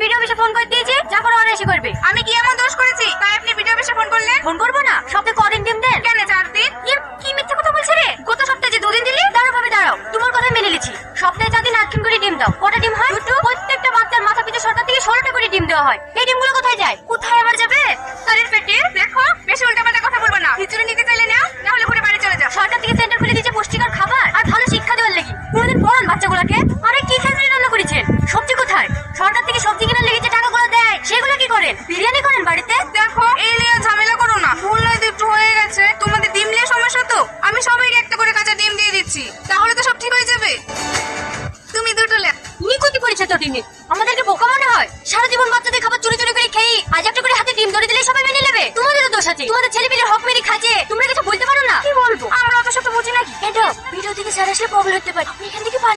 Video অফিসে phone করে দিয়েছি, যা করে ওরা এসে করবে। আমি কি এমন দোষ করেছি তাই আপনি ভিডিও অফিসে ফোন করলেন? ফোন করবো না? সপ্তাহে কদিন ডিম দেন? কেন 4 দিন? কি মিথ্যা কথা বলছে রে? গত সপ্তাহে যে 2 দিন দিলি। দাঁড়াও ভাবে দাঁড়াও, তোমার কথা মেনে নিয়েছি। সপ্তাহে 4 দিন 8 দিন করে ডিম দাও। কটা ডিম হয়? 2টো। প্রত্যেকটা বাচ্চার মাথা পিছু সরকার থেকে 16টা করে ডিম দেওয়া হয়। এই ডিমগুলো কোথায় যায়? কোথায় আবার যাবে? শরীর পেটে দেখো, বেশি উল্টাপাল্টা কথা বলবো না। খিচুড়ি নিতে চাইলে নাও, না হলে ঘুরে বাড়ি চলে যাও। সরকার থেকে সেন্টার খুলে দিয়েছে পুষ্টিকর খাবার আর ভালো শিক্ষা দেওয়ার লাগি। কোনোদিন পড়ান বাচ্চাগুলোকে? আরে কি খিচুড়ি রান্না করেছেন? সবজি কোথায়? সরকার থেকে সবজি কেনার লেগে যে টাকাগুলো দেয় সেগুলো কি করেন? বিরিয়ানি করেন বাড়িতে? দেখো, এই নিয়ে ঝামেলা করো না। ভুল নয় একটু হয়ে গেছে। তোমাদের ডিম নিয়ে সমস্যা তো, আমি সবাইকে একটা করে কাঁচা ডিম দিয়ে দিচ্ছি, তাহলে তো সব ঠিক হয়ে যাবে। তুমি 2টো লে। তুমি ক্ষতি করেছে তো ডিমে। আমাদেরকে বোকা মনে হয়? সারা জীবন বাচ্চাদের খাবার চুরি চুরি করে খেয়ে আজ একটা করে হাতে ডিম ধরে দিলে সবাই মেনে নেবে? তোমাদেরও দোষ আছে। তোমাদের ছেলেপিলের হক মেরে খাচ্ছে, তোমরা কিছু বলতে পারো না? কি বলবো? আমরা অত শত বুঝি নাকি? এটা ভিডিও থেকে স্যার আসলে প্রবলেম হতে পারে। আপনি এখান থেকে